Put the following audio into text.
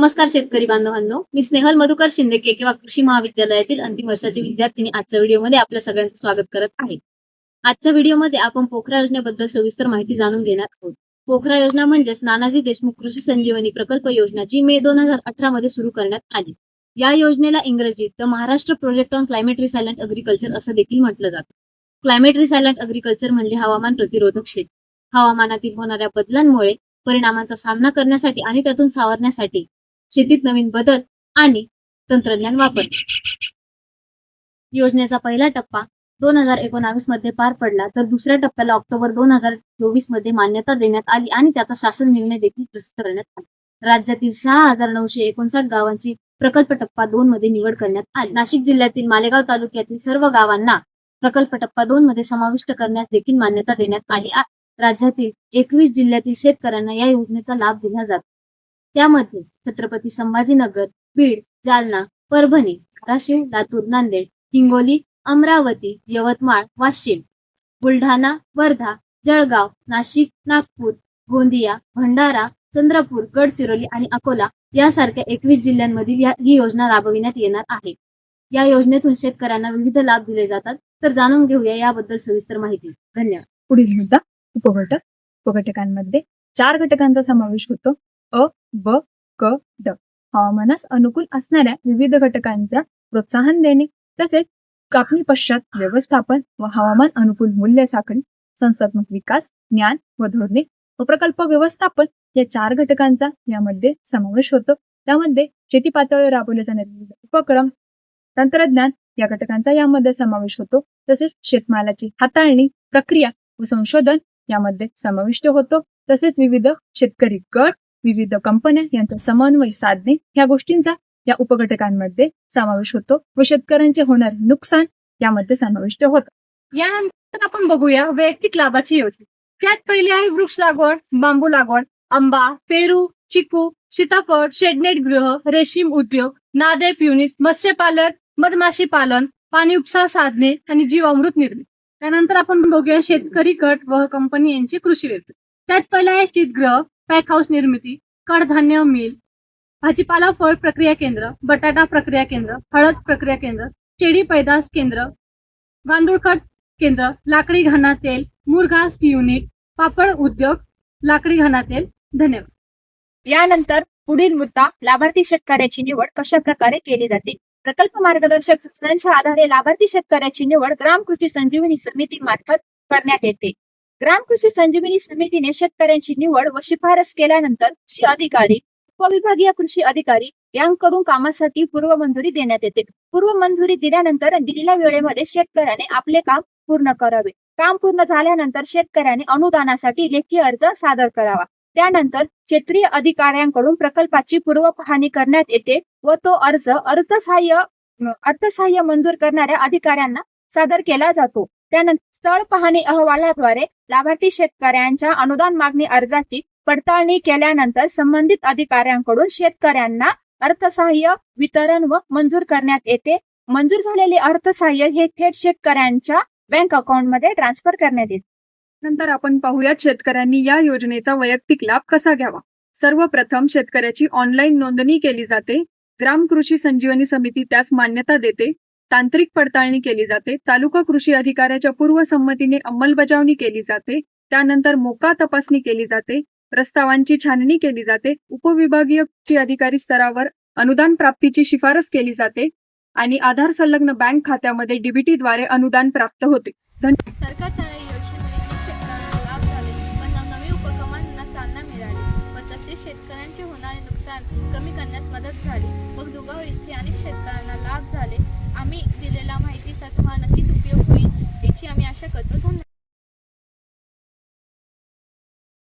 नमस्कार शेतकरी बांधवांनो, मी स्नेहल मधुकर शिंदे किंवा कृषी महाविद्यालयातील अंतिम वर्षाची विद्यार्थिनी आजच्या व्हिडिओमध्ये आपल्या सगळ्यांचं स्वागत करत आहे. आजच्या व्हिडिओमध्ये आपण पोखरा योजनेबद्दल सविस्तर माहिती जाणून घेणार आहोत. पोखरा योजना म्हणजेच नानाजी देशमुख कृषी संजीवनी प्रकल्प योजना जी मे 2018 मध्ये सुरू करण्यात आली. या योजनेला इंग्रजीत the Maharashtra project on climate resilient agriculture असं देखील म्हटलं जातं. क्लायमेट रिसायलंट अग्रिकल्चर म्हणजे हवामान प्रतिरोधक शेती. हवामानातील होणाऱ्या बदलांमुळे परिणामांचा सामना करण्यासाठी आणि त्यातून सावरण्यासाठी शेतीत नवीन बदल आणि तंत्रज्ञान वापरणे. योजनेचा पहिला टप्पा 2019 मध्ये पार पडला, तर दुसऱ्या टप्प्याला ऑक्टोबर 2024 मध्ये मान्यता देण्यात आली आणि त्याचा शासन निर्णय देखील प्रसिद्ध करण्यात आला. राज्यातील 6,959 गावांची प्रकल्प टप्पा 2 मध्ये निवड करण्यात आली. नाशिक जिल्ह्यातील मालेगाव तालुक्यातील सर्व गावांना प्रकल्प टप्पा 2 मध्ये समाविष्ट करण्यास देखील मान्यता देण्यात आली आहे. राज्यातील 21 जिल्ह्यातील शेतकऱ्यांना या योजनेचा लाभ दिला जातो. त्यामध्ये छत्रपती संभाजीनगर, बीड, जालना, परभणी, धाराशिव, लातूर, नांदेड, हिंगोली, अमरावती, यवतमाळ, वाशिम, बुलढाणा, वर्धा, जळगाव, नाशिक, नागपूर, गोंदिया, भंडारा, चंद्रपूर, गडचिरोली आणि अकोला यासारख्या 21 जिल्ह्यांमधील ही योजना राबविण्यात येणार आहे. या योजनेतून शेतकऱ्यांना विविध लाभ दिले जातात. तर जाणून घेऊया याबद्दल सविस्तर माहिती. धन्यवाद. पुढील मुद्दा उपघटक. उपघटकांमध्ये 4 घटकांचा समावेश होतो. अ, ब, क, ड. हवामानास अनुकूल असणाऱ्या विविध घटकांचा प्रोत्साहन देणे, तसेच कापणी पश्चात व्यवस्थापन व हवामान अनुकूल मूल्य साखळी, संस्थात्मक विकास, ज्ञान व धोरणे व प्रकल्प व्यवस्थापन या 4 घटकांचा यामध्ये समावेश होतो. त्यामध्ये शेती पातळीवर राबवले जाणारे विविध उपक्रम, तंत्रज्ञान या घटकांचा यामध्ये समावेश होतो. तसेच शेतमालाची हाताळणी, प्रक्रिया व संशोधन यामध्ये समाविष्ट होतो. तसेच विविध शेतकरी गट, विविध कंपन्या यांचा समन्वय साधणे या गोष्टींचा या उपघटकांमध्ये समावेश होतो व शेतकऱ्यांचे होणारे नुकसान यामध्ये समाविष्ट होतं. यानंतर आपण बघूया वैयक्तिक लाभाची योजना. त्यात पहिली आहे वृक्ष लागवड, बांबू लागवड, आंबा, पेरू, चिकू, सीताफळ, शेडनेट गृह, रेशीम उद्योग, नादेप युनिट, मत्स्यपालन, मधमाशी पालन, पाणी उपसा साधने आणि जीवामृत निर्मिती. त्यानंतर आपण बघूया शेतकरी गट व कंपनी यांची कृषी व्यवसाय. त्यात पहिला आहे शीतगृह, पॅक हाऊस निर्मिती, कडधान्य मिल, भाजीपाला फळ प्रक्रिया केंद्र, बटाटा प्रक्रिया केंद्र, हळद प्रक्रिया केंद्र, शेळी पैदास केंद्र, गांडूळ खत केंद्र, लाकडी घाणा तेल, मुरघास युनिट, पापड उद्योग, लाकडी घाणा तेल. धन्यवाद. यानंतर पुढील मुद्दा लाभार्थी शेतकऱ्याची निवड कशा प्रकारे केली जाते. प्रकल्प मार्गदर्शक सूचनांच्या आधारे लाभार्थी शेतकऱ्याची निवड ग्राम कृषी संजीवनी समिती मार्फत करण्यात येते. ग्राम कृषी संजीवनी समितीने शेतकऱ्यांची निवड व शिफारस केल्यानंतर कृषी अधिकारी, उपविभागीय कृषी अधिकारी यांकडून कामासाठी पूर्व मंजुरी देण्यात येते. पूर्व मंजुरी दिल्यानंतर दिलेल्या वेळेमध्ये शेतकऱ्याने आपले काम पूर्ण करावे. काम पूर्ण झाल्यानंतर शेतकऱ्याने अनुदानासाठी लेखी अर्ज सादर करावा. त्यानंतर क्षेत्रीय अधिकाऱ्यांकडून प्रकल्पाची पूर्व पाहणी करण्यात येते व तो अर्ज अर्थसहाय्य मंजूर करणाऱ्या अधिकाऱ्यांना सादर केला जातो. त्यानंतर स्थळ पाहणी अहवालाद्वारे लाभार्थी शेतकऱ्यांच्या अनुदान मागणी अर्जाची पडताळणी केल्यानंतर संबंधित अधिकाऱ्यांकडून शेतकऱ्यांना अर्थसहाय्य वितरण व मंजूर करण्यात येते. मंजूर झालेले अर्थसहाय्य हे थेट शेतकऱ्यांच्या बँक अकाउंटमध्ये ट्रान्सफर करण्यात येते. नंतर आपण पाहूयात शेतकऱ्यांनी या योजनेचा वैयक्तिक लाभ कसा घ्यावा. सर्वप्रथम शेतकऱ्याची ऑनलाईन नोंदणी केली जाते. ग्राम कृषी संजीवनी समिती त्यास मान्यता देते. तांत्रिक पडताळणी केली जाते. तालुका कृषी अधिकाऱ्याच्या पूर्व संमतीने अंमलबजावणी केली जाते. त्यानंतर मोका तपासणी केली जाते. प्रस्तावांची छाननी केली जाते. उपविभागीय कृषी अधिकारी स्तरावर अनुदान प्राप्तीची शिफारस केली जाते आणि आधार संलग्न बँक खात्यामध्ये डीबीटी द्वारे अनुदान प्राप्त होते. सरकारच्या योजनेमुळे शेतकऱ्यांना लाभ झाले व नवनवीन उपक्रमांना चालना मिळाली व तसेच शेतकऱ्यांचे होणारे नुकसान कमी करण्यास मदत झाली व दुगाव येथे अनेक शेतकऱ्यांना